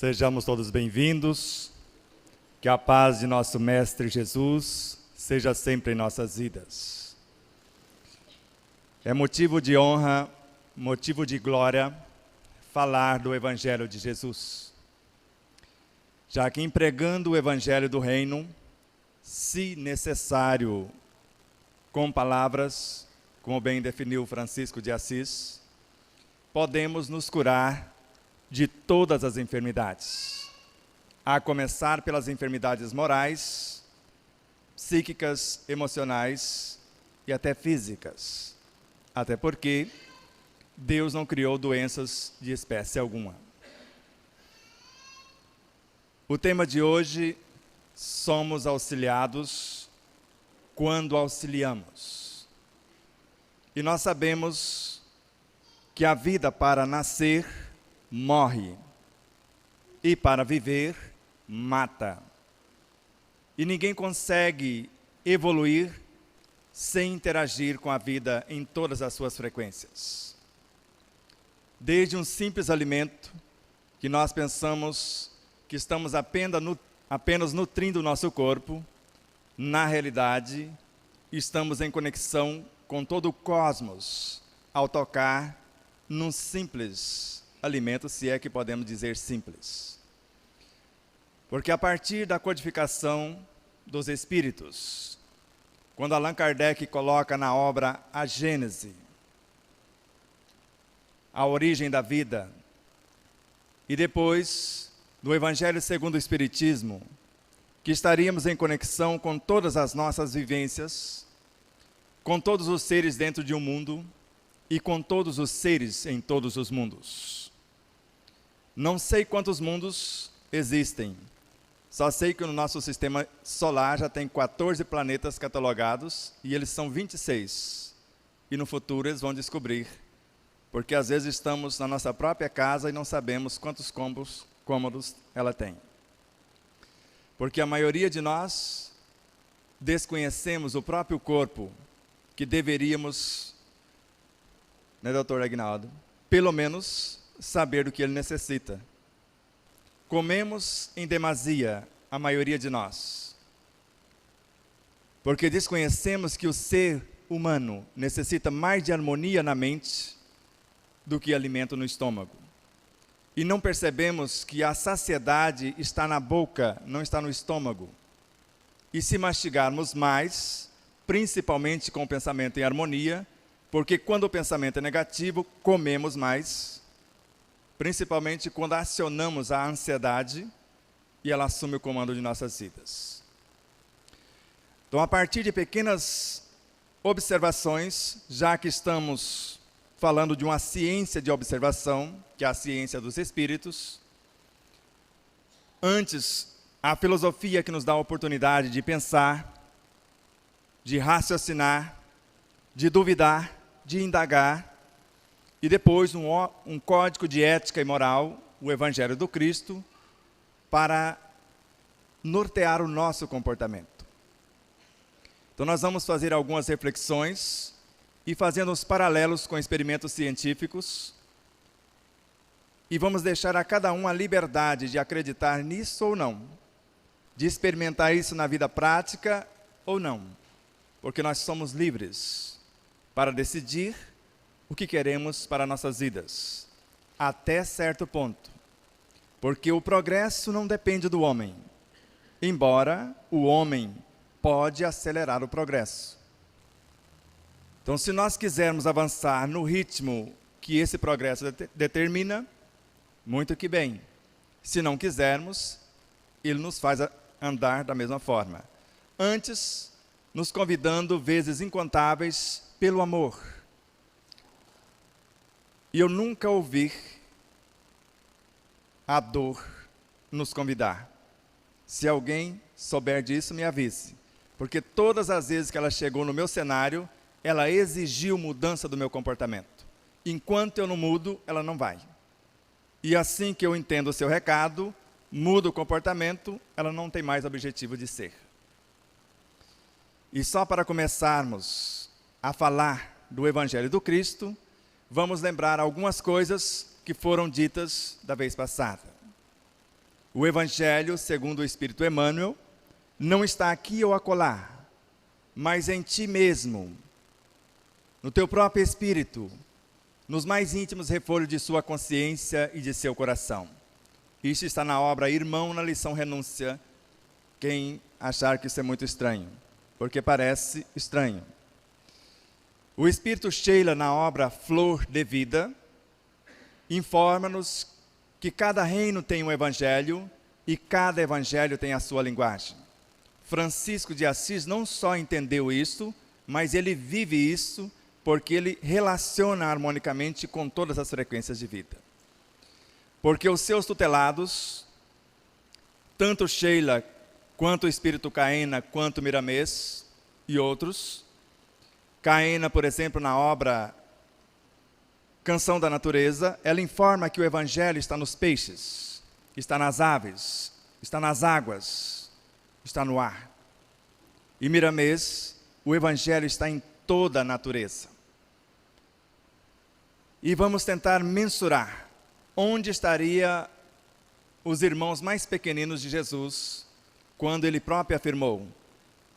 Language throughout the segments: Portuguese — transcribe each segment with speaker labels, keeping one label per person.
Speaker 1: Sejamos todos bem-vindos, que a paz de nosso Mestre Jesus seja sempre em nossas vidas. É motivo de honra, motivo de glória, falar do Evangelho de Jesus. Já que empregando o Evangelho do Reino, se necessário, com palavras, como bem definiu Francisco de Assis, podemos nos curar de todas as enfermidades, a começar pelas enfermidades morais, psíquicas, emocionais e até físicas. Até porque Deus não criou doenças de espécie alguma. O tema de hoje, somos auxiliados quando auxiliamos. E nós sabemos que a vida para nascer morre e para viver mata. E ninguém consegue evoluir sem interagir com a vida em todas as suas frequências. Desde um simples alimento que nós pensamos que estamos apenas nutrindo o nosso corpo, na realidade, estamos em conexão com todo o cosmos ao tocar num simples alimento, se é que podemos dizer simples. Porque a partir da codificação dos espíritos, quando Allan Kardec coloca na obra A Gênese, a origem da vida, e depois do Evangelho segundo o Espiritismo, que estaríamos em conexão com todas as nossas vivências, com todos os seres dentro de um mundo e com todos os seres em todos os mundos. Não sei quantos mundos existem, só sei que no nosso sistema solar já tem 14 planetas catalogados e eles são 26. E no futuro eles vão descobrir, porque às vezes estamos na nossa própria casa e não sabemos quantos cômodos ela tem. Porque a maioria de nós desconhecemos o próprio corpo que deveríamos, né, doutor Aguinaldo, pelo menos saber do que ele necessita. Comemos em demasia, a maioria de nós, porque desconhecemos que o ser humano necessita mais de harmonia na mente do que alimento no estômago. E não percebemos que a saciedade está na boca, não está no estômago. E se mastigarmos mais, principalmente com o pensamento em harmonia, porque quando o pensamento é negativo, comemos mais, principalmente quando acionamos a ansiedade e ela assume o comando de nossas vidas. Então, a partir de pequenas observações, já que estamos falando de uma ciência de observação, que é a ciência dos espíritos, antes, a filosofia que nos dá a oportunidade de pensar, de raciocinar, de duvidar, de indagar, e depois um código de ética e moral, o Evangelho do Cristo, para nortear o nosso comportamento. Então nós vamos fazer algumas reflexões e fazendo os paralelos com experimentos científicos, e vamos deixar a cada um a liberdade de acreditar nisso ou não, de experimentar isso na vida prática ou não, porque nós somos livres para decidir o que queremos para nossas vidas, até certo ponto, porque o progresso não depende do homem, embora o homem pode acelerar o progresso. Então, se nós quisermos avançar no ritmo que esse progresso determina, muito que bem. Se não quisermos, ele nos faz andar da mesma forma. Antes, nos convidando vezes incontáveis pelo amor. E eu nunca ouvi a dor nos convidar. Se alguém souber disso, me avise. Porque todas as vezes que ela chegou no meu cenário, ela exigiu mudança do meu comportamento. Enquanto eu não mudo, ela não vai. E assim que eu entendo o seu recado, mudo o comportamento, ela não tem mais objetivo de ser. E só para começarmos a falar do Evangelho do Cristo, vamos lembrar algumas coisas que foram ditas da vez passada. O Evangelho, segundo o Espírito Emmanuel, não está aqui ou acolá, mas em ti mesmo, no teu próprio espírito, nos mais íntimos refolhos de sua consciência e de seu coração. Isso está na obra Irmão na Lição Renúncia, quem achar que isso é muito estranho, porque parece estranho. O Espírito Sheila, na obra Flor de Vida, informa-nos que cada reino tem um evangelho e cada evangelho tem a sua linguagem. Francisco de Assis não só entendeu isso, mas ele vive isso porque ele relaciona harmonicamente com todas as frequências de vida. Porque os seus tutelados, tanto Sheila, quanto o Espírito Caena, quanto Miramês e outros, Caena, por exemplo, na obra Canção da Natureza, ela informa que o Evangelho está nos peixes, está nas aves, está nas águas, está no ar. E Miramês, o Evangelho está em toda a natureza. E vamos tentar mensurar onde estaria os irmãos mais pequeninos de Jesus, quando ele próprio afirmou: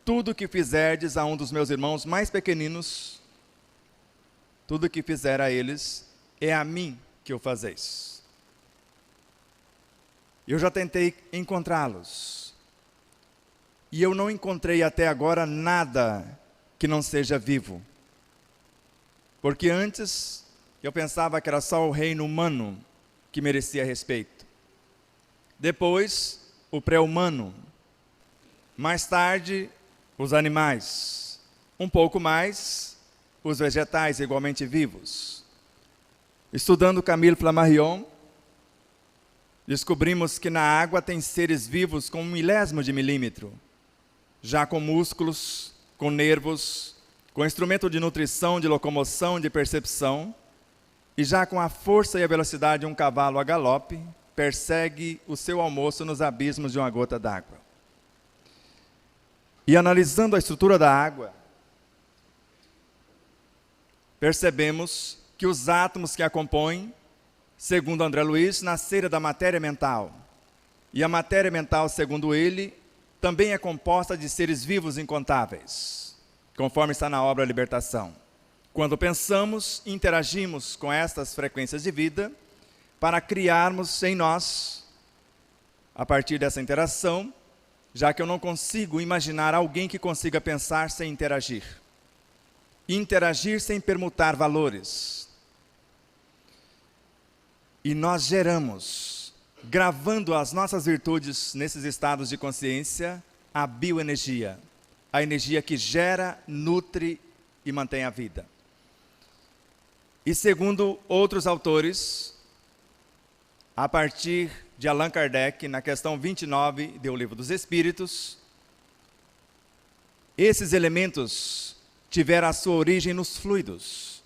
Speaker 1: tudo que fizerdes a um dos meus irmãos mais pequeninos, tudo que fizer a eles, é a mim que o fazeis. Eu já tentei encontrá-los, e eu não encontrei até agora nada que não seja vivo. Porque antes, eu pensava que era só o reino humano que merecia respeito. Depois, o pré-humano. Mais tarde, os animais. Um pouco mais, os vegetais igualmente vivos. Estudando Camille Flammarion, descobrimos que na água tem seres vivos com 1/1000 de milímetro, já com músculos, com nervos, com instrumento de nutrição, de locomoção, de percepção, e já com a força e a velocidade de um cavalo a galope, persegue o seu almoço nos abismos de uma gota d'água. E analisando a estrutura da água, percebemos que os átomos que a compõem, segundo André Luiz, nasceram da matéria mental. E a matéria mental, segundo ele, também é composta de seres vivos incontáveis, conforme está na obra Libertação. Quando pensamos, interagimos com estas frequências de vida para criarmos em nós, a partir dessa interação, já que eu não consigo imaginar alguém que consiga pensar sem interagir. Interagir sem permutar valores. E nós geramos, gravando as nossas virtudes nesses estados de consciência, a bioenergia, a energia que gera, nutre e mantém a vida. E segundo outros autores, a partir de Allan Kardec, na questão 29 do Livro dos Espíritos, esses elementos tiveram a sua origem nos fluidos.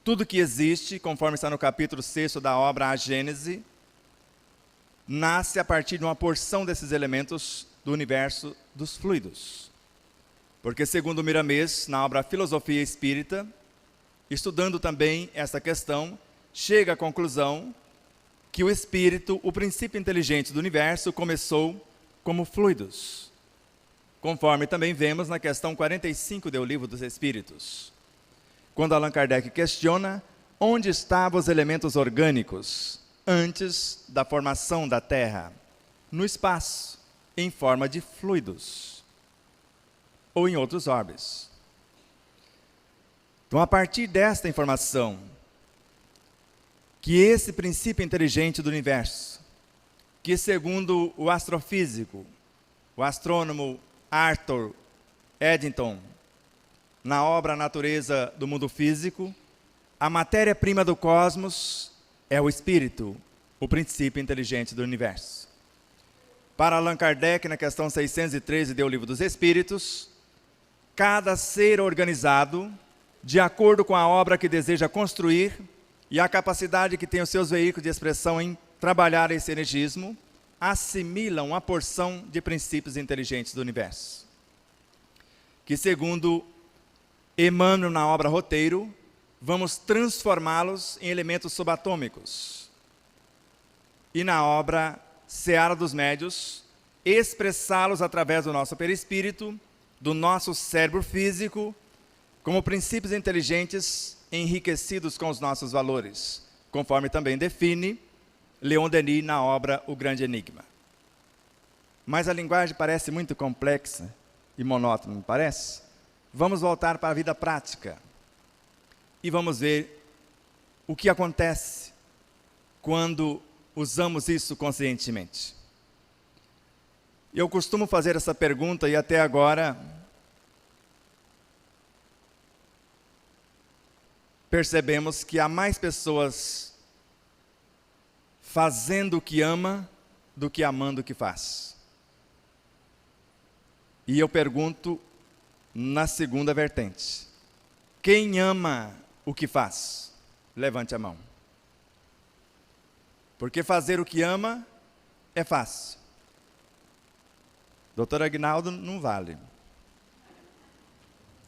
Speaker 1: Tudo que existe, conforme está no capítulo 6º da obra A Gênese, nasce a partir de uma porção desses elementos do universo dos fluidos. Porque, segundo Miramês, na obra Filosofia Espírita, estudando também essa questão, chega à conclusão que o espírito, o princípio inteligente do universo, começou como fluidos, conforme também vemos na questão 45 do Livro dos Espíritos, quando Allan Kardec questiona onde estavam os elementos orgânicos antes da formação da Terra, no espaço, em forma de fluidos, ou em outros orbes. Então, a partir desta informação, que esse princípio inteligente do universo, que segundo o astrofísico, o astrônomo Arthur Eddington, na obra Natureza do Mundo Físico, a matéria-prima do cosmos é o espírito, o princípio inteligente do universo. Para Allan Kardec, na questão 613 do Livro dos Espíritos, cada ser organizado, de acordo com a obra que deseja construir e a capacidade que tem os seus veículos de expressão em trabalhar esse energismo, assimilam uma porção de princípios inteligentes do universo. Que, segundo Emmanuel na obra Roteiro, vamos transformá-los em elementos subatômicos. E na obra seara dos médios, expressá-los através do nosso perispírito, do nosso cérebro físico, como princípios inteligentes enriquecidos com os nossos valores, conforme também define Leon Denis na obra O Grande Enigma. Mas a linguagem parece muito complexa e monótona, não parece? Vamos voltar para a vida prática e vamos ver o que acontece quando usamos isso conscientemente. Eu costumo fazer essa pergunta e até agora percebemos que há mais pessoas fazendo o que ama do que amando o que faz. E eu pergunto na segunda vertente: quem ama o que faz? Levante a mão. Porque fazer o que ama é fácil. Doutor Agnaldo não vale.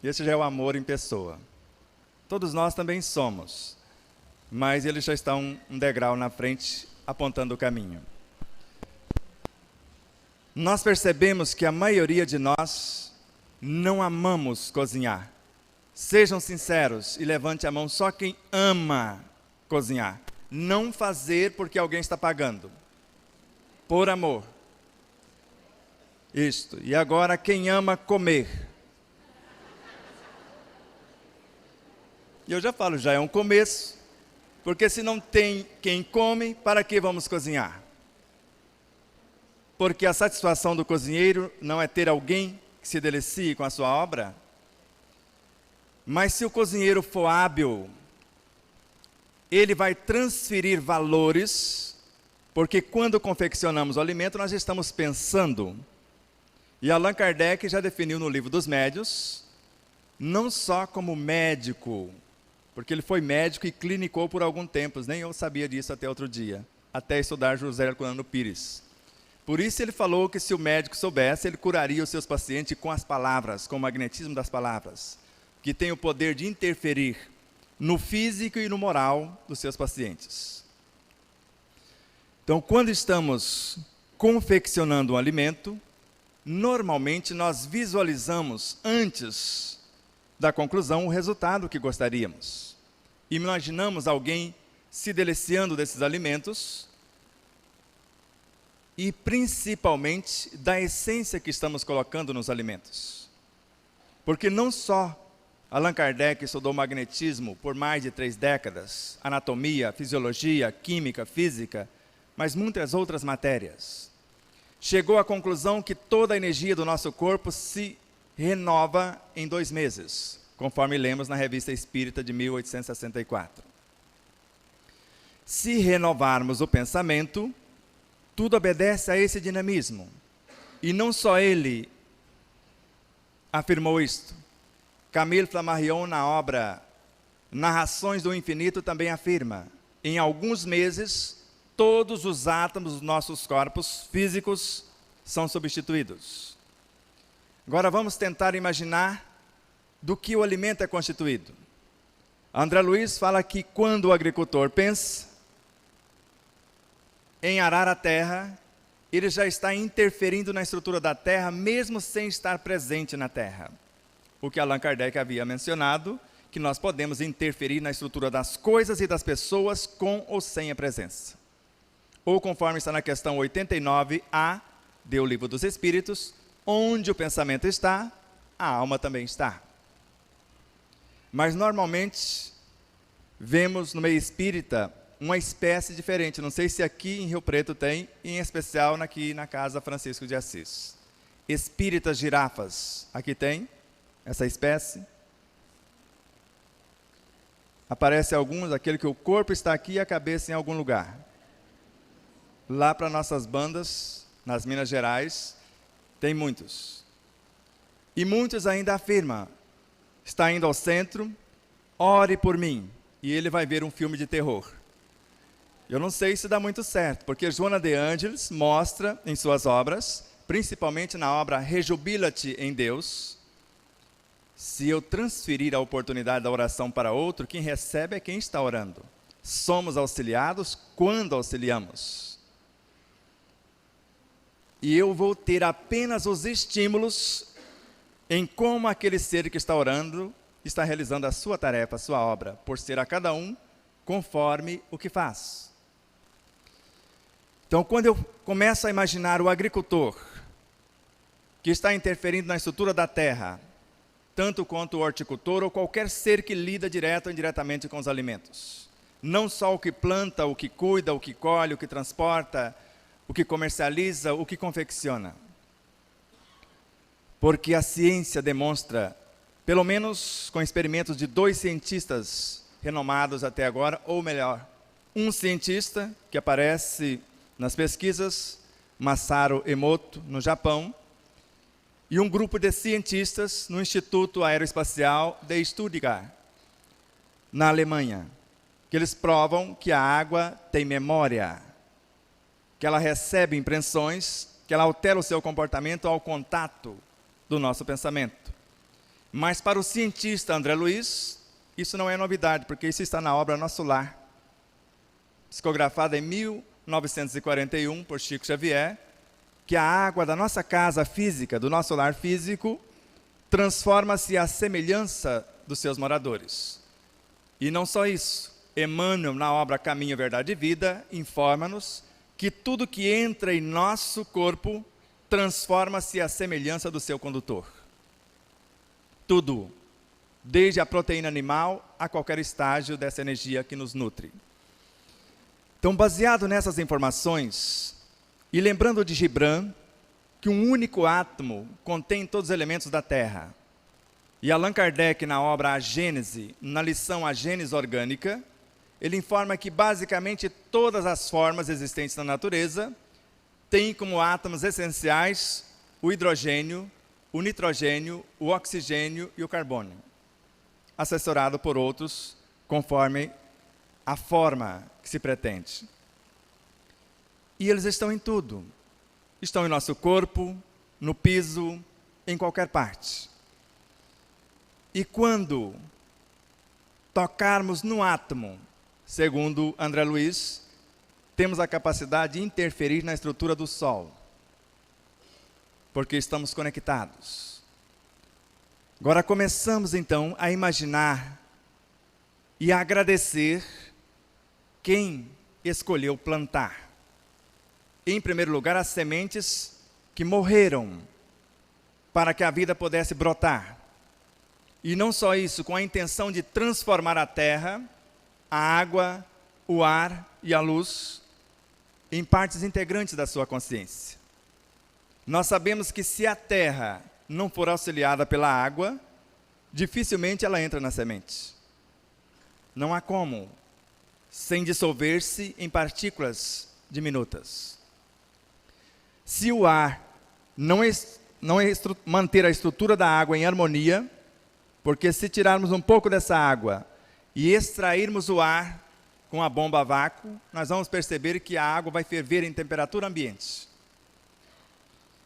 Speaker 1: Esse já é o amor em pessoa. Todos nós também somos, mas ele já está um degrau na frente, apontando o caminho. Nós percebemos que a maioria de nós não amamos cozinhar. Sejam sinceros e levante a mão só quem ama cozinhar. Não fazer porque alguém está pagando. Por amor. Isto. E agora quem ama comer. E eu já falo, já é um começo. Porque se não tem quem come, para que vamos cozinhar? Porque a satisfação do cozinheiro não é ter alguém que se delicie com a sua obra. Mas se o cozinheiro for hábil, ele vai transferir valores, porque quando confeccionamos o alimento, nós estamos pensando. E Allan Kardec já definiu no Livro dos Médios, não só como médico, porque ele foi médico e clinicou por algum tempo, nem eu sabia disso até outro dia, até estudar José Herculano Pires. Por isso ele falou que se o médico soubesse, ele curaria os seus pacientes com as palavras, com o magnetismo das palavras, que tem o poder de interferir no físico e no moral dos seus pacientes. Então, quando estamos confeccionando um alimento, normalmente nós visualizamos antes da conclusão o resultado que gostaríamos. Imaginamos alguém se deliciando desses alimentos e principalmente da essência que estamos colocando nos alimentos. Porque não só Allan Kardec estudou magnetismo por mais de 3 décadas, anatomia, fisiologia, química, física, mas muitas outras matérias. Chegou à conclusão que toda a energia do nosso corpo se renova em 2 meses, conforme lemos na Revista Espírita de 1864. Se renovarmos o pensamento, tudo obedece a esse dinamismo. E não só ele afirmou isto. Camille Flammarion, na obra Narrações do Infinito, também afirma: em alguns meses, todos os átomos dos nossos corpos físicos são substituídos. Agora vamos tentar imaginar do que o alimento é constituído. André Luiz fala que quando o agricultor pensa em arar a terra, ele já está interferindo na estrutura da terra, mesmo sem estar presente na terra. O que Allan Kardec havia mencionado, que nós podemos interferir na estrutura das coisas e das pessoas com ou sem a presença. Ou conforme está na questão 89A do Livro dos Espíritos, onde o pensamento está, a alma também está. Mas normalmente vemos no meio espírita uma espécie diferente. Não sei se aqui em Rio Preto tem, em especial aqui na Casa Francisco de Assis. Espíritas girafas, aqui tem essa espécie. Aparece alguns, aquele que o corpo está aqui e a cabeça em algum lugar. Lá para nossas bandas, nas Minas Gerais, tem muitos. E muitos ainda afirmam, está indo ao centro, ore por mim, e ele vai ver um filme de terror. Eu não sei se dá muito certo, porque Joana de Ângeles mostra em suas obras, principalmente na obra Rejubila-te em Deus, se eu transferir a oportunidade da oração para outro, quem recebe é quem está orando. Somos auxiliados quando auxiliamos. e eu vou ter apenas os estímulos em como aquele ser que está orando está realizando a sua tarefa, a sua obra, por ser a cada um conforme o que faz. Então, quando eu começo a imaginar o agricultor que está interferindo na estrutura da terra, tanto quanto o horticultor ou qualquer ser que lida direto ou indiretamente com os alimentos, não só o que planta, o que cuida, o que colhe, o que transporta, o que comercializa, o que confecciona. Porque a ciência demonstra, pelo menos com experimentos de 2 cientistas renomados até agora, ou melhor, um cientista que aparece nas pesquisas, Masaru Emoto, no Japão, e um grupo de cientistas no Instituto Aeroespacial de Stuttgart, na Alemanha, que eles provam que a água tem memória, que ela recebe impressões, que ela altera o seu comportamento ao contato do nosso pensamento. Mas para o cientista André Luiz, isso não é novidade, porque isso está na obra Nosso Lar, psicografada em 1941 por Chico Xavier, que a água da nossa casa física, do nosso lar físico, transforma-se à semelhança dos seus moradores. E não só isso, Emmanuel, na obra Caminho, Verdade e Vida, informa-nos que tudo que entra em nosso corpo transforma-se à semelhança do seu condutor. Tudo, desde a proteína animal a qualquer estágio dessa energia que nos nutre. Então, baseado nessas informações, e lembrando de Gibran, que um único átomo contém todos os elementos da Terra, e Allan Kardec, na obra A Gênese, na lição A Gênese Orgânica, ele informa que basicamente todas as formas existentes na natureza têm como átomos essenciais o hidrogênio, o nitrogênio, o oxigênio e o carbono, assessorado por outros conforme a forma que se pretende. E eles estão em tudo. Estão em nosso corpo, no piso, em qualquer parte. E quando tocarmos no átomo, segundo André Luiz, temos a capacidade de interferir na estrutura do Sol, porque estamos conectados. Agora começamos então a imaginar e a agradecer quem escolheu plantar. Em primeiro lugar, as sementes que morreram para que a vida pudesse brotar. E não só isso, com a intenção de transformar a terra, a água, o ar e a luz em partes integrantes da sua consciência. Nós sabemos que se a terra não for auxiliada pela água, dificilmente ela entra na semente. Não há como, sem dissolver-se em partículas diminutas. Se o ar não manter a estrutura da água em harmonia, porque se tirarmos um pouco dessa água e extrairmos o ar com a bomba a vácuo, nós vamos perceber que a água vai ferver em temperatura ambiente.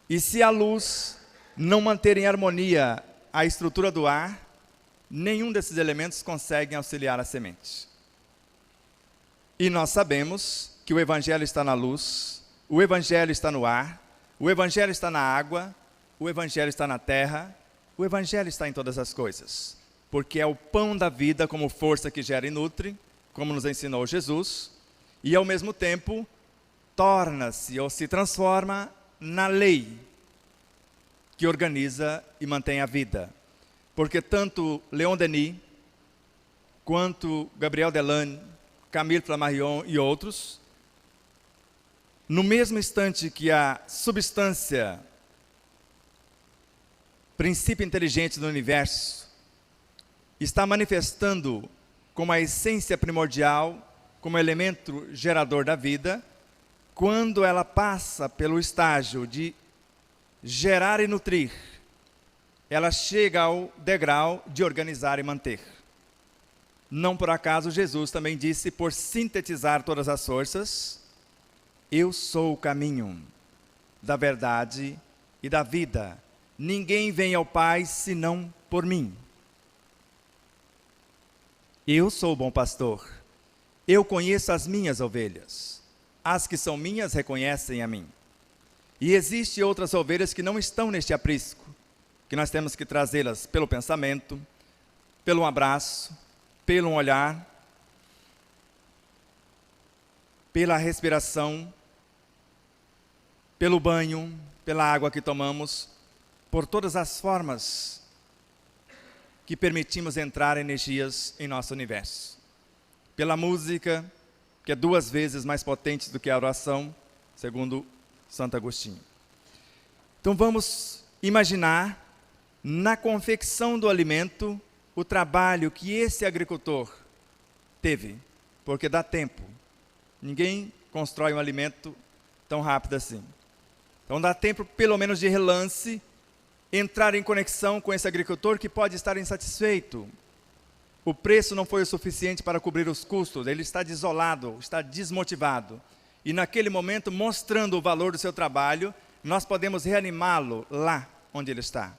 Speaker 1: E se a luz não manter em harmonia a estrutura do ar, nenhum desses elementos consegue auxiliar a semente. E nós sabemos que o Evangelho está na luz, o Evangelho está no ar, o Evangelho está na água, o Evangelho está na terra, o Evangelho está em todas as coisas, porque é o pão da vida como força que gera e nutre, como nos ensinou Jesus, e ao mesmo tempo torna-se ou se transforma na lei que organiza e mantém a vida. Porque tanto Leon Denis, quanto Gabriel Delanne, Camille Flammarion e outros, no mesmo instante que a substância, princípio inteligente do universo, está manifestando como a essência primordial, como elemento gerador da vida, quando ela passa pelo estágio de gerar e nutrir, ela chega ao degrau de organizar e manter. Não por acaso Jesus também disse, por sintetizar todas as forças, eu sou o caminho da verdade e da vida. Ninguém vem ao Pai senão por mim. Eu sou o bom pastor. Eu conheço as minhas ovelhas. As que são minhas reconhecem a mim. E existem outras ovelhas que não estão neste aprisco, que nós temos que trazê-las pelo pensamento, pelo abraço, pelo olhar, pela respiração, pelo banho, pela água que tomamos, por todas as formas que permitimos entrar energias em nosso universo. Pela música, que é 2 vezes mais potente do que a oração, segundo Santo Agostinho. Então vamos imaginar na confecção do alimento o trabalho que esse agricultor teve, porque dá tempo. Ninguém constrói um alimento tão rápido assim. Então dá tempo, pelo menos de relance, entrar em conexão com esse agricultor que pode estar insatisfeito. O preço não foi o suficiente para cobrir os custos, ele está desolado, está desmotivado. E naquele momento, mostrando o valor do seu trabalho, nós podemos reanimá-lo lá onde ele está.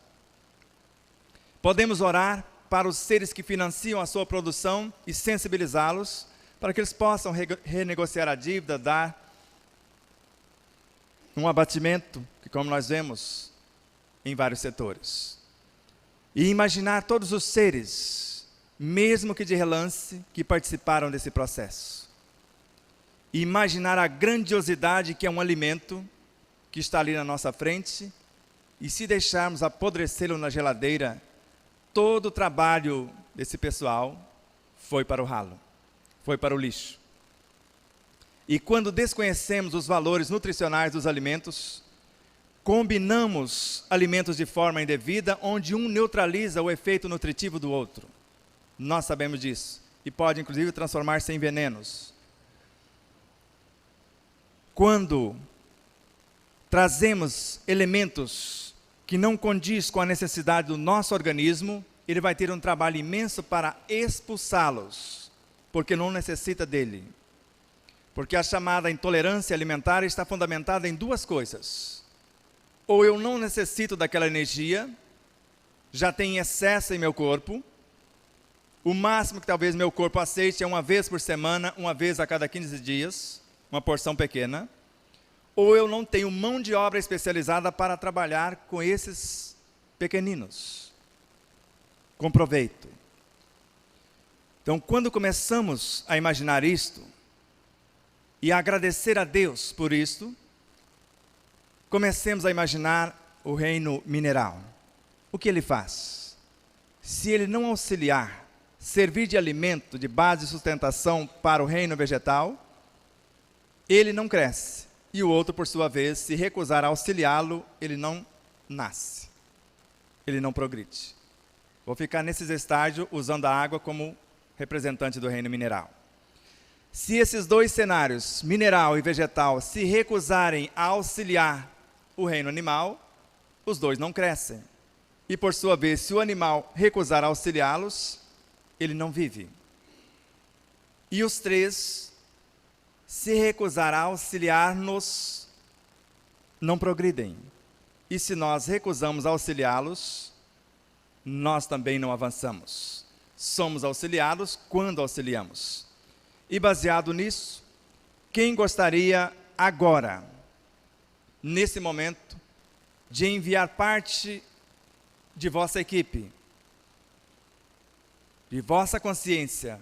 Speaker 1: Podemos orar para os seres que financiam a sua produção e sensibilizá-los para que eles possam renegociar a dívida, dar um abatimento, que como nós vemos em vários setores. E imaginar todos os seres, mesmo que de relance, que participaram desse processo. E imaginar a grandiosidade que é um alimento que está ali na nossa frente, e se deixarmos apodrecê-lo na geladeira, todo o trabalho desse pessoal foi para o ralo, foi para o lixo. E quando desconhecemos os valores nutricionais dos alimentos, combinamos alimentos de forma indevida, onde um neutraliza o efeito nutritivo do outro. Nós sabemos disso. E pode, inclusive, transformar-se em venenos. Quando trazemos elementos que não condiz com a necessidade do nosso organismo, ele vai ter um trabalho imenso para expulsá-los, porque não necessita dele. Porque a chamada intolerância alimentar está fundamentada em 2 coisas. Ou eu não necessito daquela energia, já tem excesso em meu corpo, o máximo que talvez meu corpo aceite é 1 vez por semana, 1 vez a cada 15 dias, uma porção pequena. Ou eu não tenho mão de obra especializada para trabalhar com esses pequeninos, com proveito. Então, quando começamos a imaginar isto, e a agradecer a Deus por isto, comecemos a imaginar o reino mineral. O que ele faz? Se ele não auxiliar, servir de alimento, de base de sustentação para o reino vegetal, ele não cresce. E o outro, por sua vez, se recusar a auxiliá-lo, ele não nasce. Ele não progride. Vou ficar nesses estágios usando a água como representante do reino mineral. Se esses 2 cenários, mineral e vegetal, se recusarem a auxiliar o reino animal, os 2 não crescem. E por sua vez, se o animal recusar a auxiliá-los, ele não vive. E os 3, se recusar a auxiliar-nos, não progridem. E se nós recusamos a auxiliá-los, nós também não avançamos. Somos auxiliados quando auxiliamos. E baseado nisso, quem gostaria agora, nesse momento, de enviar parte de vossa equipe, de vossa consciência,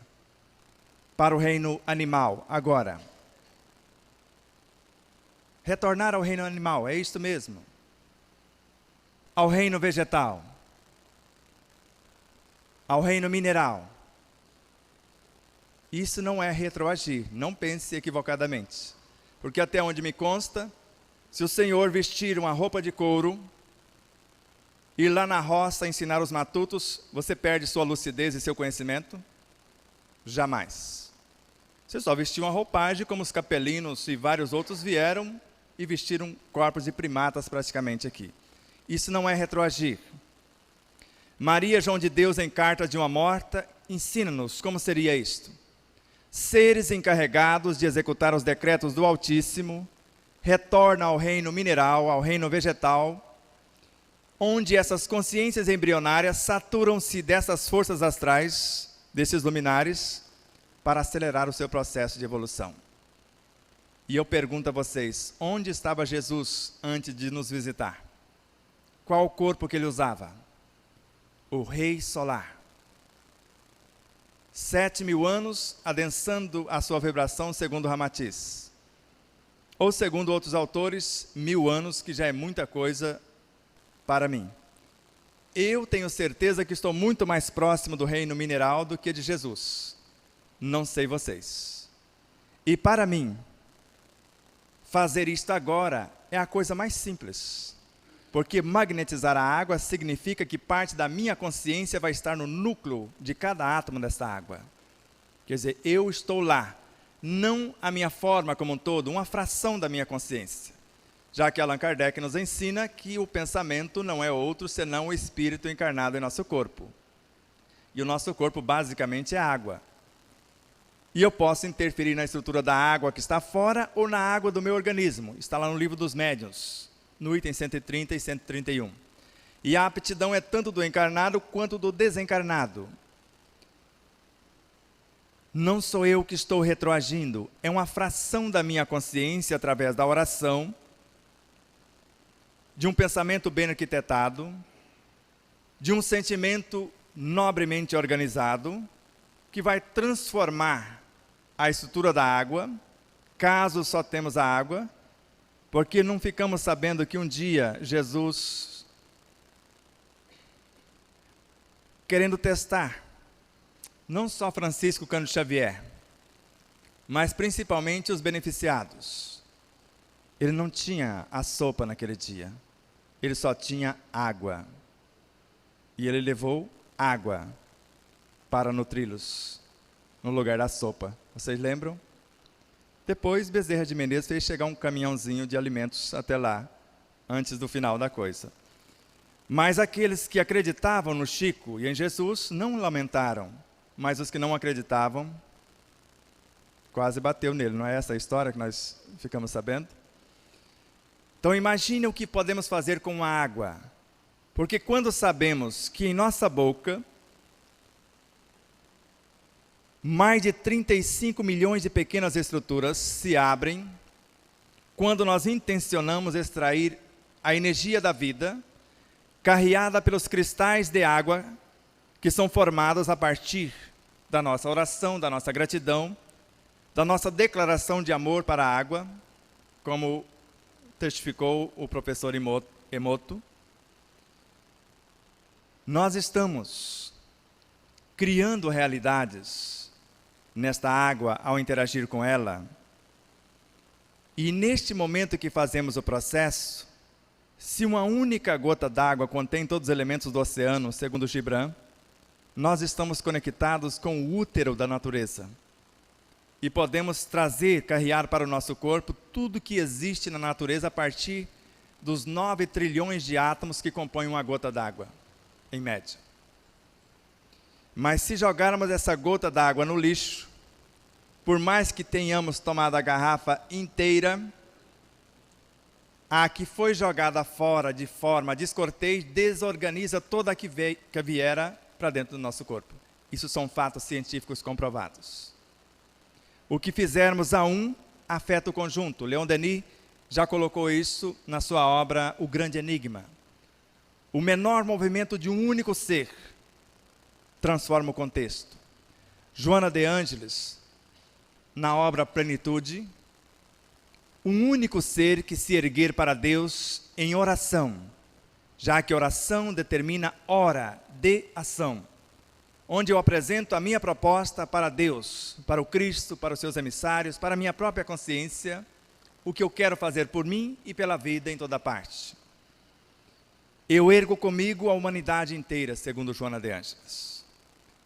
Speaker 1: para o reino animal, agora? Retornar ao reino animal, é isto mesmo? Ao reino vegetal? Ao reino mineral? Isso não é retroagir, não pense equivocadamente. Porque até onde me consta, se o Senhor vestir uma roupa de couro, ir lá na roça ensinar os matutos, você perde sua lucidez e seu conhecimento? Jamais. Você só vestiu uma roupagem como os capelinos e vários outros vieram e vestiram corpos de primatas praticamente aqui. Isso não é retroagir. Maria, João de Deus, em Carta de uma Morta, ensina-nos como seria isto. Seres encarregados de executar os decretos do Altíssimo, retornam ao reino mineral, ao reino vegetal, onde essas consciências embrionárias saturam-se dessas forças astrais, desses luminares, para acelerar o seu processo de evolução. E eu pergunto a vocês, onde estava Jesus antes de nos visitar? Qual o corpo que ele usava? O Rei Solar. 7.000 anos adensando a sua vibração, segundo Ramatiz. Ou segundo outros autores, 1.000 anos, que já é muita coisa para mim. Eu tenho certeza que estou muito mais próximo do reino mineral do que de Jesus. Não sei vocês. E para mim, fazer isto agora é a coisa mais simples. Porque magnetizar a água significa que parte da minha consciência vai estar no núcleo de cada átomo dessa água. Quer dizer, eu estou lá. Não a minha forma como um todo, uma fração da minha consciência. Já que Allan Kardec nos ensina que o pensamento não é outro senão o espírito encarnado em nosso corpo. E o nosso corpo basicamente é água. E eu posso interferir na estrutura da água que está fora ou na água do meu organismo. Está lá no livro dos médiuns, no item 130 e 131. E a aptidão é tanto do encarnado quanto do desencarnado. Não sou eu que estou retroagindo, é uma fração da minha consciência através da oração, de um pensamento bem arquitetado, de um sentimento nobremente organizado, que vai transformar a estrutura da água, caso só temos a água, porque não ficamos sabendo que um dia Jesus, querendo testar, não só Francisco Cândido Xavier, mas principalmente os beneficiados. Ele não tinha a sopa naquele dia, ele só tinha água. E ele levou água para nutri-los, no lugar da sopa. Vocês lembram? Depois Bezerra de Menezes fez chegar um caminhãozinho de alimentos até lá, antes do final da coisa. Mas aqueles que acreditavam no Chico e em Jesus não lamentaram. Mas os que não acreditavam, quase bateu nele. Não é essa a história que nós ficamos sabendo? Então imagine o que podemos fazer com a água. Porque quando sabemos que em nossa boca, mais de 35 milhões de pequenas estruturas se abrem, quando nós intencionamos extrair a energia da vida, carreada pelos cristais de água, que são formados a partir da nossa oração, da nossa gratidão, da nossa declaração de amor para a água, como testificou o professor Emoto. Nós estamos criando realidades nesta água ao interagir com ela. E neste momento que fazemos o processo, se uma única gota d'água contém todos os elementos do oceano, segundo Gibran, nós estamos conectados com o útero da natureza. E podemos trazer, carregar para o nosso corpo tudo que existe na natureza a partir dos 9 trilhões de átomos que compõem uma gota d'água, em média. Mas se jogarmos essa gota d'água no lixo, por mais que tenhamos tomado a garrafa inteira, a que foi jogada fora de forma descortês desorganiza toda a que viera para dentro do nosso corpo. Isso são fatos científicos comprovados. O que fizermos a um, afeta o conjunto. Leon Denis já colocou isso na sua obra O Grande Enigma. O menor movimento de um único ser transforma o contexto. Joana de Ângeles, na obra Plenitude, um único ser que se erguer para Deus em oração, já que oração determina hora de ação, onde eu apresento a minha proposta para Deus, para o Cristo, para os seus emissários, para a minha própria consciência, o que eu quero fazer por mim e pela vida em toda parte. Eu ergo comigo a humanidade inteira, segundo Joana de Ângeles.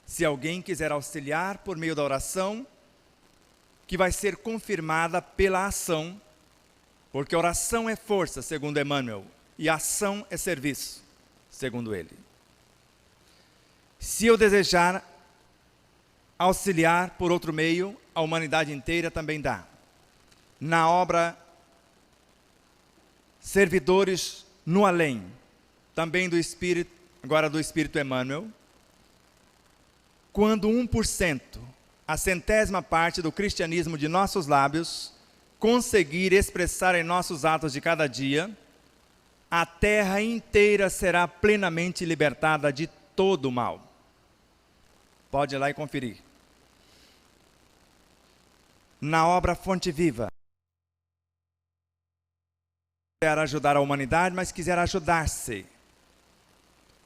Speaker 1: Se alguém quiser auxiliar por meio da oração, que vai ser confirmada pela ação, porque oração é força, segundo Emmanuel, e ação é serviço, segundo ele. Se eu desejar auxiliar por outro meio, a humanidade inteira também dá. Na obra Servidores no Além, também do Espírito, agora do Espírito Emmanuel, quando 1%, a centésima parte do cristianismo de nossos lábios, conseguir expressar em nossos atos de cada dia, a terra inteira será plenamente libertada de todo o mal. Pode ir lá e conferir. Na obra Fonte Viva, quiser ajudar a humanidade, mas quiser ajudar-se.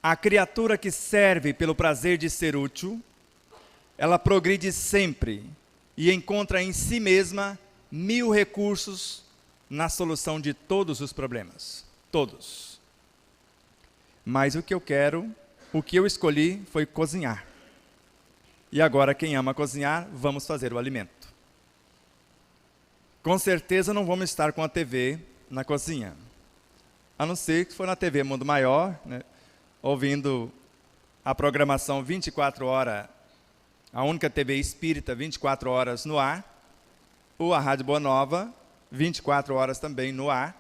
Speaker 1: A criatura que serve pelo prazer de ser útil, ela progride sempre e encontra em si mesma 1000 recursos na solução de todos os problemas. Todos. Mas o que eu escolhi foi cozinhar. E agora, quem ama cozinhar, vamos fazer o alimento. Com certeza não vamos estar com a TV na cozinha. A não ser que for na TV Mundo Maior, né, ouvindo a programação 24 horas, a única TV espírita 24 horas no ar, ou a Rádio Boa Nova, 24 horas também no ar,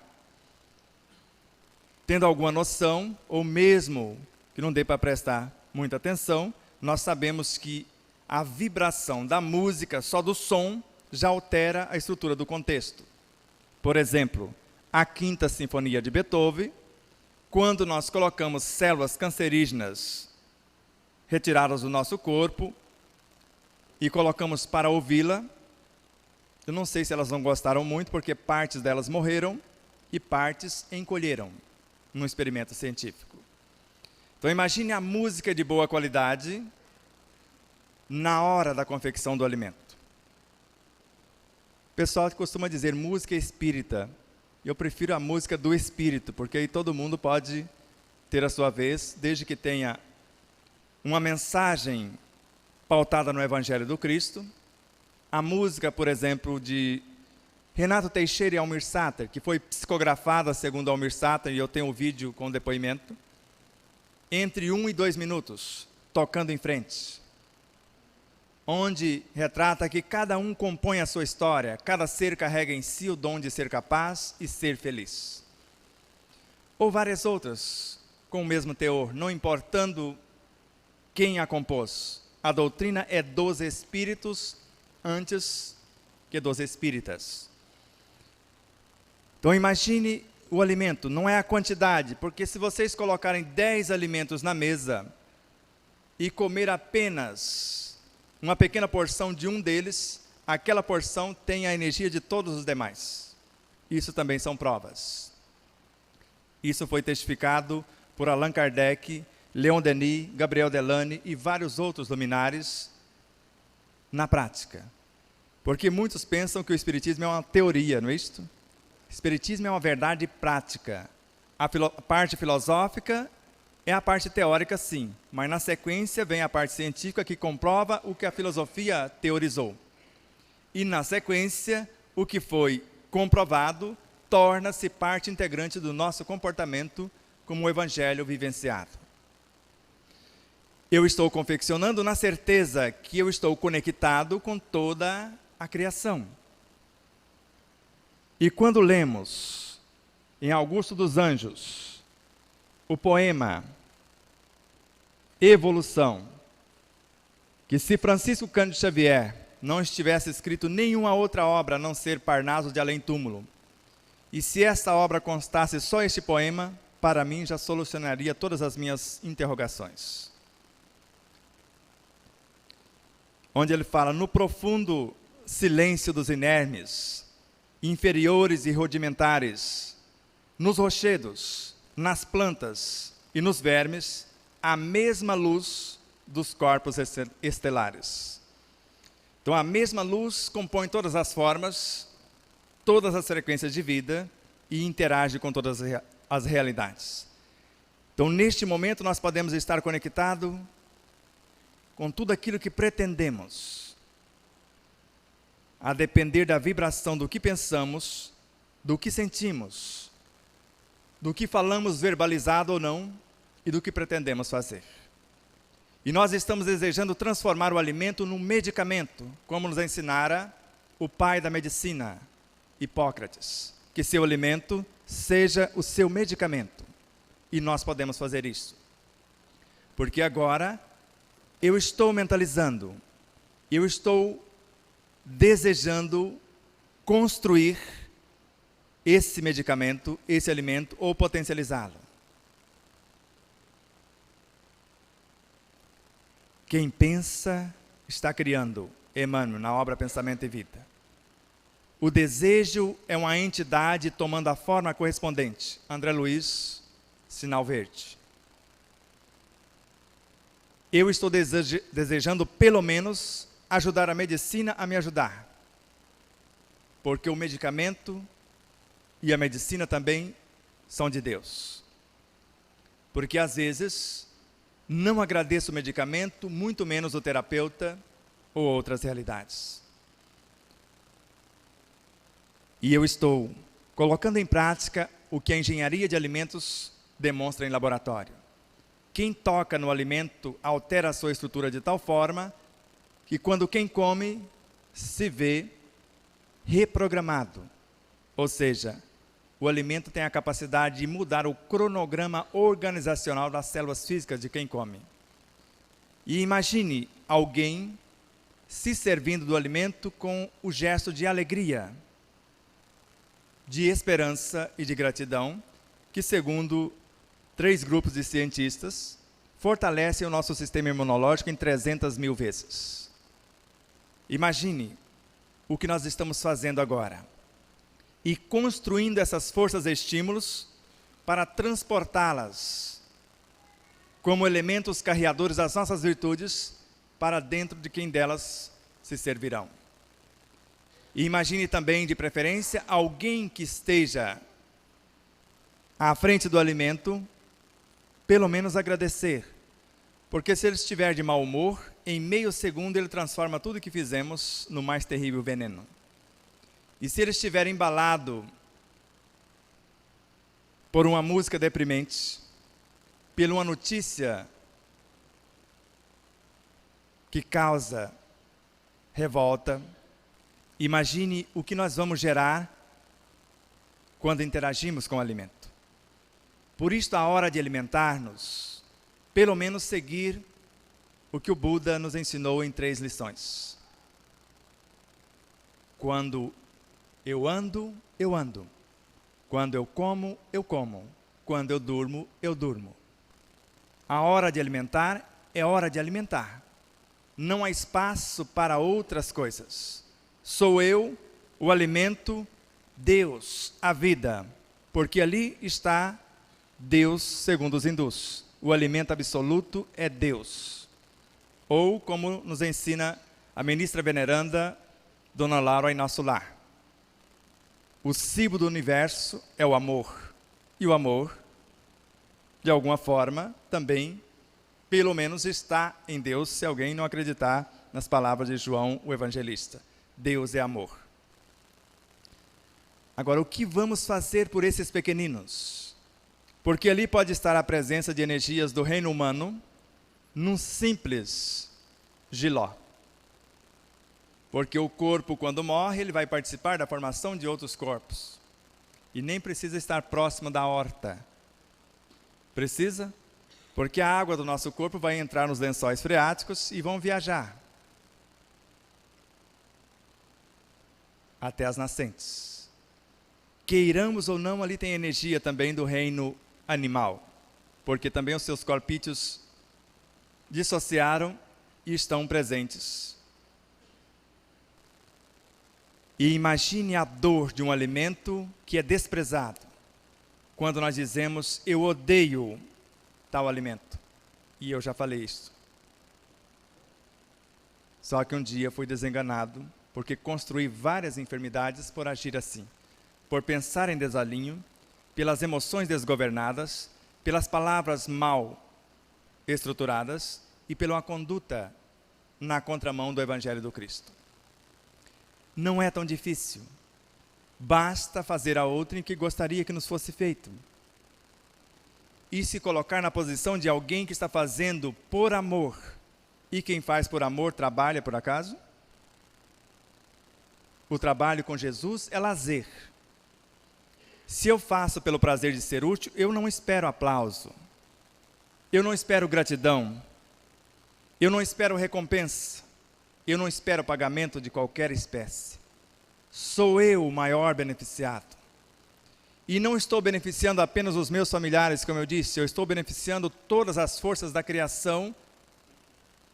Speaker 1: tendo alguma noção, ou mesmo que não dê para prestar muita atenção, nós sabemos que a vibração da música, só do som, já altera a estrutura do contexto. Por exemplo, a Quinta Sinfonia de Beethoven, quando nós colocamos células cancerígenas retiradas do nosso corpo e colocamos para ouvi-la, eu não sei se elas não gostaram muito, porque partes delas morreram e partes encolheram num experimento científico. Então imagine a música de boa qualidade na hora da confecção do alimento. O pessoal costuma dizer música espírita. Eu prefiro a música do espírito, porque aí todo mundo pode ter a sua vez, desde que tenha uma mensagem pautada no Evangelho do Cristo. A música, por exemplo, de Renato Teixeira e Almir Sater, que foi psicografada segundo Almir Sater, e eu tenho um vídeo com depoimento, entre 1 e 2 minutos, tocando em frente, onde retrata que cada um compõe a sua história, cada ser carrega em si o dom de ser capaz e ser feliz. Ou várias outras, com o mesmo teor, não importando quem a compôs. A doutrina é dos espíritos antes que dos espíritas. Então imagine o alimento, não é a quantidade, porque se vocês colocarem 10 alimentos na mesa e comer apenas uma pequena porção de um deles, aquela porção tem a energia de todos os demais. Isso também são provas. Isso foi testificado por Allan Kardec, Leon Denis, Gabriel Delany e vários outros luminares na prática. Porque muitos pensam que o Espiritismo é uma teoria, não é isto? O Espiritismo é uma verdade prática. A parte filosófica é a parte teórica, sim, mas na sequência vem a parte científica que comprova o que a filosofia teorizou. E na sequência, o que foi comprovado torna-se parte integrante do nosso comportamento como o Evangelho vivenciado. Eu estou confeccionando na certeza que eu estou conectado com toda a criação. E quando lemos em Augusto dos Anjos o poema Evolução, que se Francisco Cândido Xavier não estivesse escrito nenhuma outra obra a não ser Parnaso de Além Túmulo, e se essa obra constasse só este poema, para mim já solucionaria todas as minhas interrogações. Onde ele fala, no profundo silêncio dos inermes, inferiores e rudimentares, nos rochedos, nas plantas e nos vermes, a mesma luz dos corpos estelares. Então a mesma luz compõe todas as formas, todas as frequências de vida e interage com todas as realidades. Então neste momento nós podemos estar conectados com tudo aquilo que pretendemos, a depender da vibração do que pensamos, do que sentimos, do que falamos verbalizado ou não, e do que pretendemos fazer. E nós estamos desejando transformar o alimento num medicamento, como nos ensinara o pai da medicina, Hipócrates, que seu alimento seja o seu medicamento. E nós podemos fazer isso. Porque agora eu estou mentalizando, eu estou desejando construir esse medicamento, esse alimento, ou potencializá-lo. Quem pensa está criando, Emmanuel, na obra Pensamento e Vida. O desejo é uma entidade tomando a forma correspondente. André Luiz, sinal verde. Eu estou desejando, pelo menos, ajudar a medicina a me ajudar. Porque o medicamento e a medicina também são de Deus. Porque, às vezes, não agradeço o medicamento, muito menos o terapeuta ou outras realidades. E eu estou colocando em prática o que a engenharia de alimentos demonstra em laboratório. Quem toca no alimento altera a sua estrutura de tal forma que quando quem come se vê reprogramado. Ou seja, o alimento tem a capacidade de mudar o cronograma organizacional das células físicas de quem come. E imagine alguém se servindo do alimento com o gesto de alegria, de esperança e de gratidão, que, segundo 3 grupos de cientistas, fortalecem o nosso sistema imunológico em 300 mil vezes. Imagine o que nós estamos fazendo agora. E construindo essas forças e estímulos para transportá-las como elementos carreadores das nossas virtudes para dentro de quem delas se servirão. E imagine também, de preferência, alguém que esteja à frente do alimento, pelo menos agradecer. Porque se ele estiver de mau humor, em meio segundo ele transforma tudo que fizemos no mais terrível veneno. E se ele estiver embalado por uma música deprimente, por uma notícia que causa revolta, imagine o que nós vamos gerar quando interagimos com o alimento. Por isso, a hora de alimentar-nos, pelo menos seguir o que o Buda nos ensinou em 3 lições. Quando eu ando, eu ando. Quando eu como, eu como. Quando eu durmo, eu durmo. A hora de alimentar é hora de alimentar. Não há espaço para outras coisas. Sou eu, o alimento, Deus, a vida. Porque ali está Deus, segundo os hindus. O alimento absoluto é Deus. Ou, como nos ensina a ministra veneranda, Dona Laura, em nosso lar. O símbolo do universo é o amor. E o amor, de alguma forma, também, pelo menos, está em Deus, se alguém não acreditar nas palavras de João, o evangelista. Deus é amor. Agora, o que vamos fazer por esses pequeninos? Porque ali pode estar a presença de energias do reino humano num simples jiló. Porque o corpo, quando morre, ele vai participar da formação de outros corpos. E nem precisa estar próximo da horta. Precisa? Porque a água do nosso corpo vai entrar nos lençóis freáticos e vão viajar até as nascentes. Queiramos ou não, ali tem energia também do reino animal. Porque também os seus corpíceos dissociaram e estão presentes. E imagine a dor de um alimento que é desprezado. Quando nós dizemos, eu odeio tal alimento. E eu já falei isso. Só que um dia fui desenganado, porque construí várias enfermidades por agir assim. Por pensar em desalinho, pelas emoções desgovernadas, pelas palavras mal estruturadas e pela uma conduta na contramão do Evangelho do Cristo. Não é tão difícil. Basta fazer a outrem que gostaria que nos fosse feito. E se colocar na posição de alguém que está fazendo por amor. E quem faz por amor trabalha por acaso? O trabalho com Jesus é lazer. Se eu faço pelo prazer de ser útil, eu não espero aplauso. Eu não espero gratidão. Eu não espero recompensa. Eu não espero pagamento de qualquer espécie. sou eu o maior beneficiado. E não estou beneficiando apenas os meus familiares, como eu disse, eu estou beneficiando todas as forças da criação,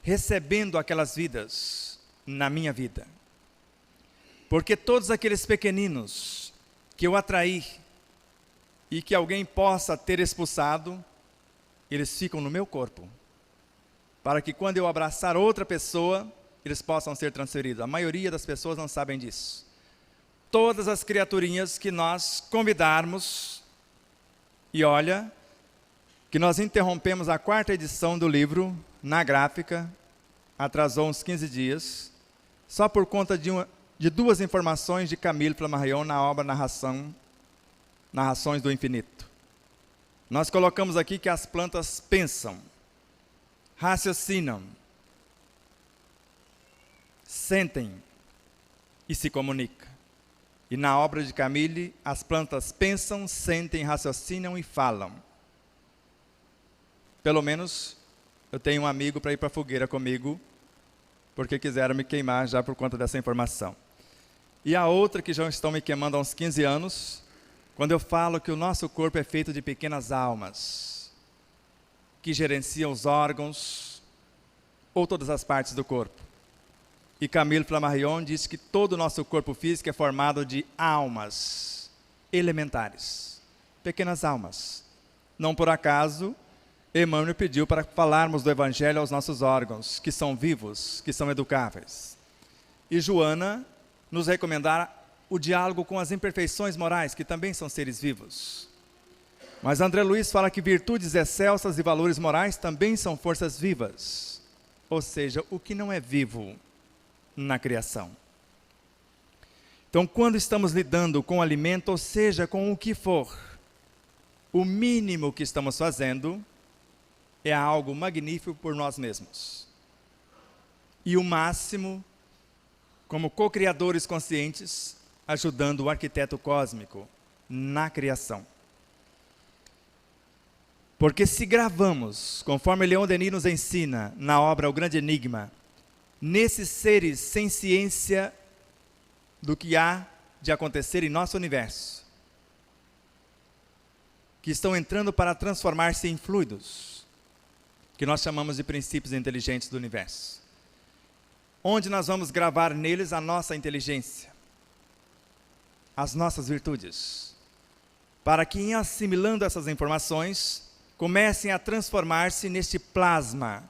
Speaker 1: recebendo aquelas vidas na minha vida. Porque todos aqueles pequeninos que eu atraí e que alguém possa ter expulsado, eles ficam no meu corpo. Para que quando eu abraçar outra pessoa, eles possam ser transferidos. A maioria das pessoas não sabem disso. Todas as criaturinhas que nós convidarmos, e olha, que nós interrompemos a 4ª edição do livro, na gráfica, atrasou uns 15 dias, só por conta de 2 informações de Camille Flammarion na obra Narrações do Infinito. Nós colocamos aqui que as plantas pensam, raciocinam, sentem e se comunicam. E na obra de Camille, as plantas pensam, sentem, raciocinam e falam. Pelo menos, eu tenho um amigo para ir para a fogueira comigo, porque quiseram me queimar já por conta dessa informação. E a outra que já estão me queimando há uns 15 anos, quando eu falo que o nosso corpo é feito de pequenas almas, que gerenciam os órgãos, ou todas as partes do corpo. E Camille Flammarion diz que todo o nosso corpo físico é formado de almas elementares, pequenas almas. Não por acaso, Emmanuel pediu para falarmos do Evangelho aos nossos órgãos, que são vivos, que são educáveis. E Joana nos recomendara o diálogo com as imperfeições morais, que também são seres vivos. Mas André Luiz fala que virtudes excelsas e valores morais também são forças vivas. Ou seja, o que não é vivo na criação. Então, quando estamos lidando com alimento, ou seja, com o que for, o mínimo que estamos fazendo é algo magnífico por nós mesmos. E o máximo, como co-criadores conscientes, ajudando o arquiteto cósmico na criação. Porque se gravamos, conforme Leon Denis nos ensina na obra O Grande Enigma, nesses seres sem ciência do que há de acontecer em nosso universo, que estão entrando para transformar-se em fluidos, que nós chamamos de princípios inteligentes do universo, onde nós vamos gravar neles a nossa inteligência, as nossas virtudes, para que, em assimilando essas informações, comecem a transformar-se neste plasma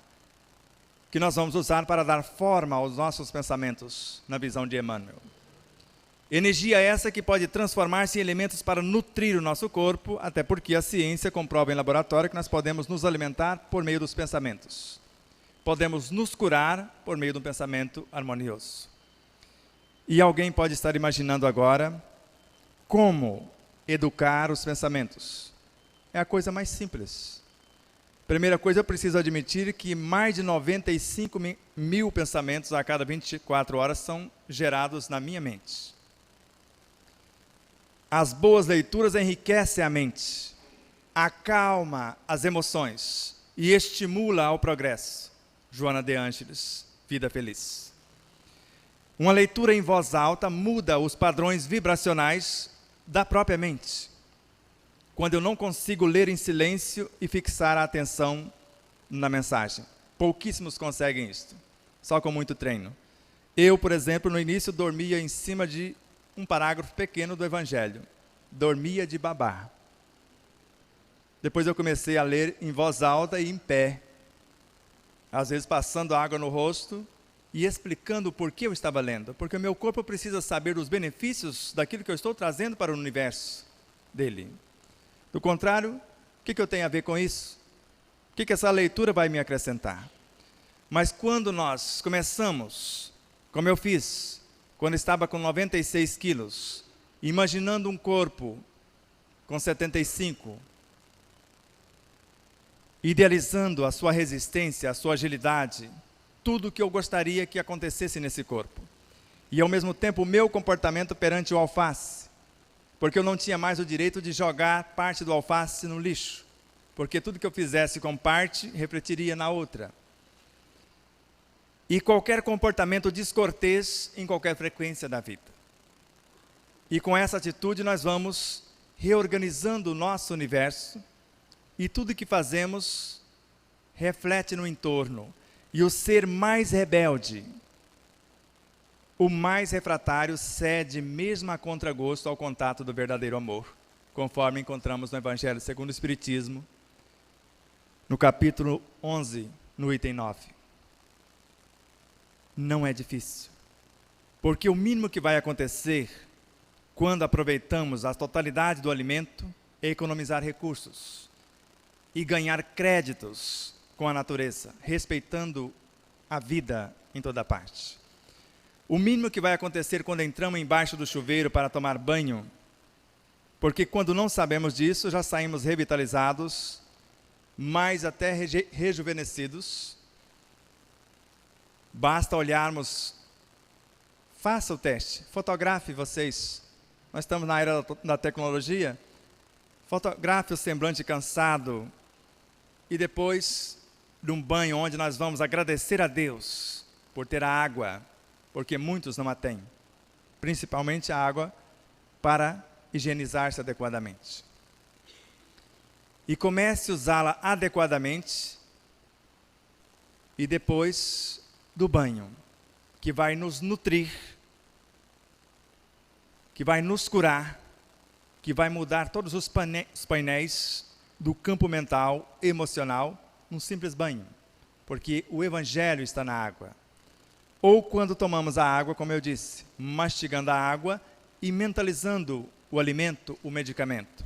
Speaker 1: que nós vamos usar para dar forma aos nossos pensamentos, na visão de Emmanuel. Energia essa que pode transformar-se em elementos para nutrir o nosso corpo, até porque a ciência comprova em laboratório que nós podemos nos alimentar por meio dos pensamentos. Podemos nos curar por meio de um pensamento harmonioso. E alguém pode estar imaginando agora como educar os pensamentos. É a coisa mais simples. Primeira coisa, eu preciso admitir que mais de 95 mil pensamentos a cada 24 horas são gerados na minha mente. As boas leituras enriquecem a mente, acalma as emoções e estimula ao progresso. Joana de Ângeles, Vida Feliz. Uma leitura em voz alta muda os padrões vibracionais da própria mente. Quando eu não consigo ler em silêncio e fixar a atenção na mensagem. Pouquíssimos conseguem isso, só com muito treino. Eu, por exemplo, no início dormia em cima de um parágrafo pequeno do Evangelho. Dormia de babá. Depois eu comecei a ler em voz alta e em pé. Às vezes passando água no rosto e explicando por que eu estava lendo. Porque o meu corpo precisa saber dos benefícios daquilo que eu estou trazendo para o universo dele. Do contrário, o que eu tenho a ver com isso? O que essa leitura vai me acrescentar? Mas quando nós começamos, como eu fiz, quando estava com 96 quilos, imaginando um corpo com 75, idealizando a sua resistência, a sua agilidade, tudo o que eu gostaria que acontecesse nesse corpo. E ao mesmo tempo o meu comportamento perante o alface, porque eu não tinha mais o direito de jogar parte do alface no lixo, porque tudo que eu fizesse com parte refletiria na outra. E qualquer comportamento descortês em qualquer frequência da vida. E com essa atitude nós vamos reorganizando o nosso universo e tudo que fazemos reflete no entorno. E o ser mais rebelde, o mais refratário, cede mesmo a contragosto ao contato do verdadeiro amor, conforme encontramos no Evangelho segundo o Espiritismo, no capítulo 11, no item 9. Não é difícil, porque o mínimo que vai acontecer quando aproveitamos a totalidade do alimento é economizar recursos e ganhar créditos com a natureza, respeitando a vida em toda parte. O mínimo que vai acontecer quando entramos embaixo do chuveiro para tomar banho, porque quando não sabemos disso, já saímos revitalizados, mais até rejuvenescidos. Basta olharmos, faça o teste, fotografe vocês. Nós estamos na era da tecnologia. Fotografe o semblante cansado e depois de um banho onde nós vamos agradecer a Deus por ter a água, porque muitos não a têm, principalmente a água para higienizar-se adequadamente. E comece a usá-la adequadamente e depois do banho, que vai nos nutrir, que vai nos curar, que vai mudar todos os painéis do campo mental, emocional, num simples banho, porque o Evangelho está na água. Ou quando tomamos a água, como eu disse, mastigando a água e mentalizando o alimento, o medicamento.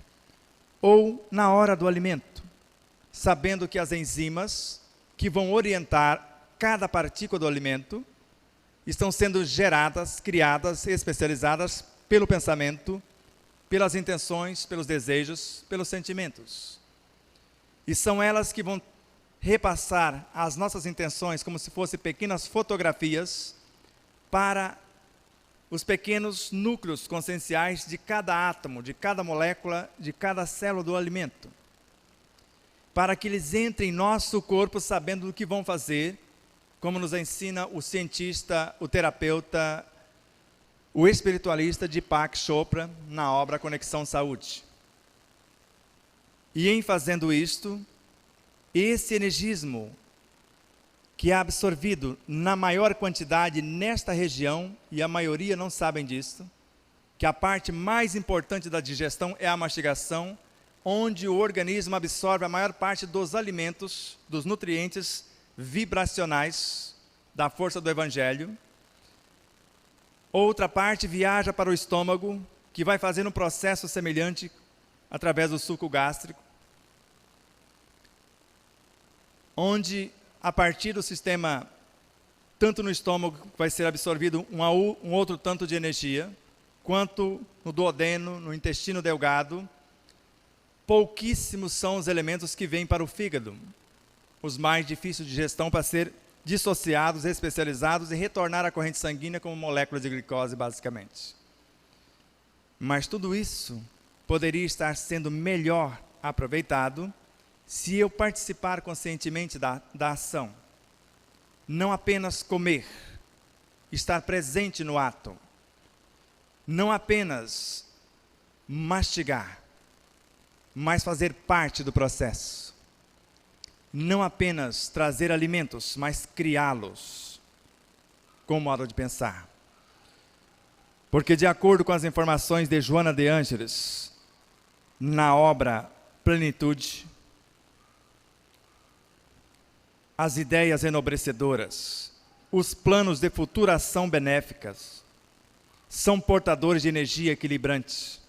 Speaker 1: Ou na hora do alimento, sabendo que as enzimas que vão orientar cada partícula do alimento estão sendo geradas, criadas, especializadas pelo pensamento, pelas intenções, pelos desejos, pelos sentimentos. E são elas que vão repassar as nossas intenções como se fossem pequenas fotografias para os pequenos núcleos conscienciais de cada átomo, de cada molécula, de cada célula do alimento, para que eles entrem em nosso corpo sabendo do que vão fazer, como nos ensina o cientista, o terapeuta, o espiritualista Deepak Chopra na obra Conexão Saúde. E em fazendo isto, esse energismo que é absorvido na maior quantidade nesta região, e a maioria não sabem disso, que a parte mais importante da digestão é a mastigação, onde o organismo absorve a maior parte dos alimentos, dos nutrientes vibracionais da força do Evangelho. Outra parte viaja para o estômago, que vai fazer um processo semelhante através do suco gástrico, onde a partir do sistema, tanto no estômago vai ser absorvido um outro tanto de energia, quanto no duodeno, no intestino delgado. Pouquíssimos são os elementos que vêm para o fígado, os mais difíceis de digestão, para ser dissociados, especializados e retornar à corrente sanguínea como moléculas de glicose, basicamente. Mas tudo isso poderia estar sendo melhor aproveitado se eu participar conscientemente da ação. Não apenas comer, estar presente no ato. Não apenas mastigar, mas fazer parte do processo. Não apenas trazer alimentos, mas criá-los com modo de pensar. Porque, de acordo com as informações de Joana de Ângeles, na obra Plenitude, as ideias enobrecedoras, os planos de futura ação benéficas, são portadores de energia equilibrante,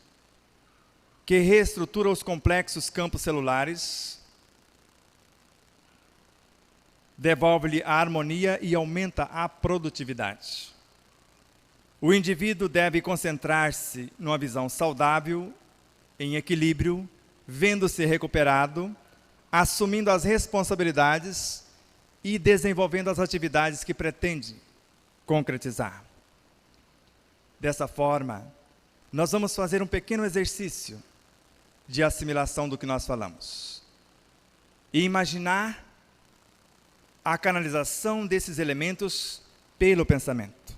Speaker 1: que reestrutura os complexos campos celulares, devolve-lhe a harmonia e aumenta a produtividade. O indivíduo deve concentrar-se numa visão saudável, em equilíbrio, vendo-se recuperado, assumindo as responsabilidades e desenvolvendo as atividades que pretende concretizar. Dessa forma, nós vamos fazer um pequeno exercício de assimilação do que nós falamos. E imaginar a canalização desses elementos pelo pensamento.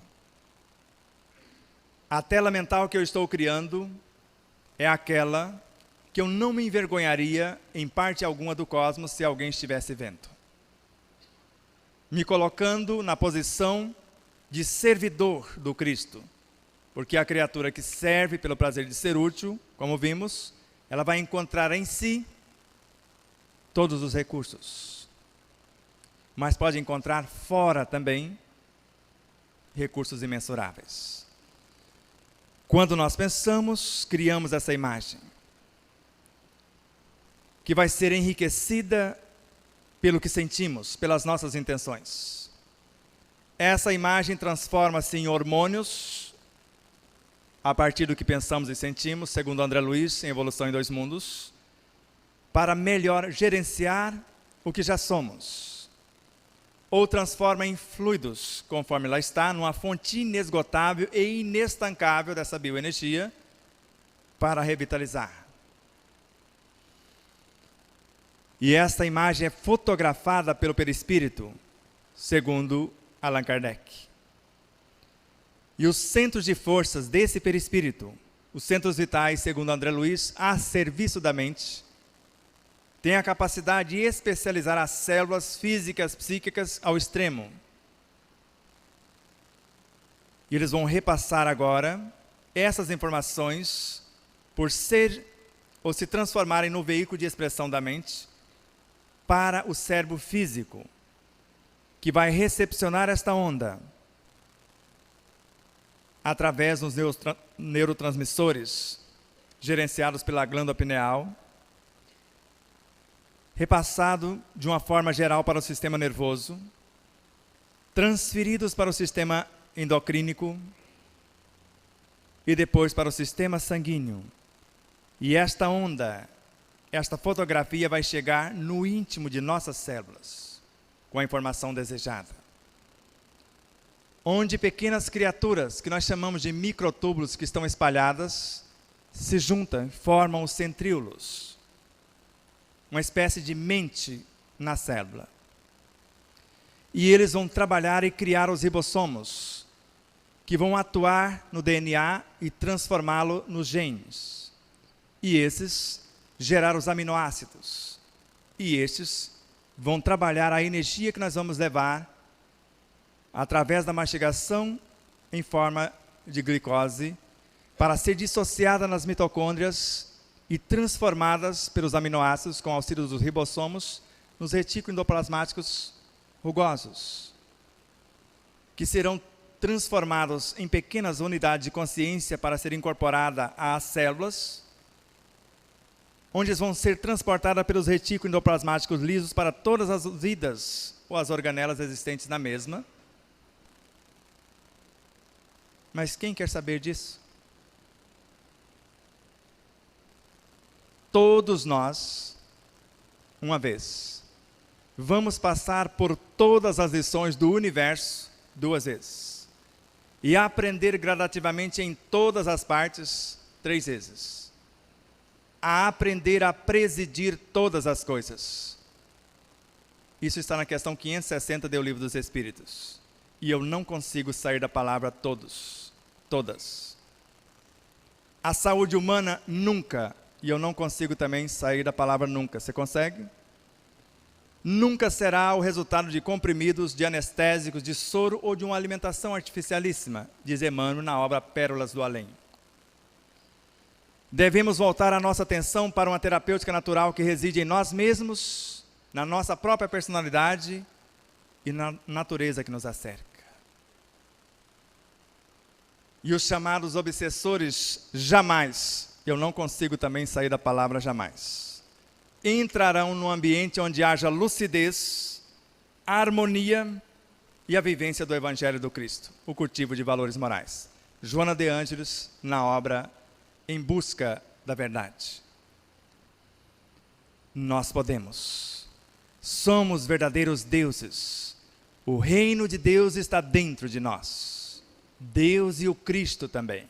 Speaker 1: A tela mental que eu estou criando é aquela que eu não me envergonharia em parte alguma do cosmos se alguém estivesse vendo. Me colocando na posição de servidor do Cristo. Porque a criatura que serve pelo prazer de ser útil, como vimos, ela vai encontrar em si todos os recursos. Mas pode encontrar fora também recursos imensuráveis. Quando nós pensamos, criamos essa imagem, que vai ser enriquecida pelo que sentimos, pelas nossas intenções. Essa imagem transforma-se em hormônios, a partir do que pensamos e sentimos, segundo André Luiz, em Evolução em Dois Mundos, para melhor gerenciar o que já somos. Ou transforma em fluidos, conforme lá está, numa fonte inesgotável e inestancável dessa bioenergia, para revitalizar. E esta imagem é fotografada pelo perispírito, segundo Allan Kardec. E os centros de forças desse perispírito, os centros vitais, segundo André Luiz, a serviço da mente, têm a capacidade de especializar as células físicas, psíquicas ao extremo. E eles vão repassar agora essas informações por ser ou se transformarem no veículo de expressão da mente para o cérebro físico, que vai recepcionar esta onda através dos neurotransmissores gerenciados pela glândula pineal, repassado de uma forma geral para o sistema nervoso, transferidos para o sistema endocrínico e depois para o sistema sanguíneo. E esta onda, esta fotografia vai chegar no íntimo de nossas células, com a informação desejada. Onde pequenas criaturas, que nós chamamos de microtúbulos, que estão espalhadas, se juntam e formam os centríolos. Uma espécie de mente na célula. E eles vão trabalhar e criar os ribossomos, que vão atuar no DNA e transformá-lo nos genes. E esses gerar os aminoácidos. E estes vão trabalhar a energia que nós vamos levar através da mastigação em forma de glicose para ser dissociada nas mitocôndrias e transformadas pelos aminoácidos com auxílio dos ribossomos nos retículos endoplasmáticos rugosos, que serão transformados em pequenas unidades de consciência para ser incorporada às células, onde eles vão ser transportadas pelos retículos endoplasmáticos lisos para todas as vidas ou as organelas existentes na mesma. Mas quem quer saber disso? Todos nós, uma vez, vamos passar por todas as lições do universo 2 vezes. E aprender gradativamente em todas as partes 3 vezes. A aprender a presidir todas as coisas. Isso está na questão 560 do Livro dos Espíritos. E eu não consigo sair da palavra todos, todas. A saúde humana nunca, e eu não consigo também sair da palavra nunca. Você consegue? Nunca será o resultado de comprimidos, de anestésicos, de soro ou de uma alimentação artificialíssima, diz Emmanuel na obra Pérolas do Além. Devemos voltar a nossa atenção para uma terapêutica natural que reside em nós mesmos, na nossa própria personalidade e na natureza que nos acerca. E os chamados obsessores jamais, eu não consigo também sair da palavra jamais, entrarão num ambiente onde haja lucidez, harmonia e a vivência do Evangelho do Cristo, o cultivo de valores morais. Joana de Ângeles, na obra Em Busca da Verdade. Nós podemos. Somos verdadeiros deuses. O reino de Deus está dentro de nós. Deus e o Cristo também.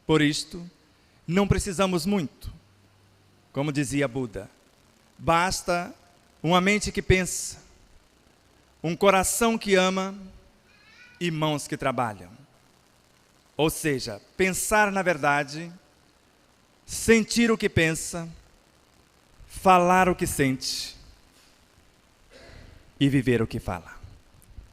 Speaker 1: Por isto, não precisamos muito. Como dizia Buda, basta uma mente que pensa, um coração que ama e mãos que trabalham. Ou seja, pensar na verdade, sentir o que pensa, falar o que sente e viver o que fala.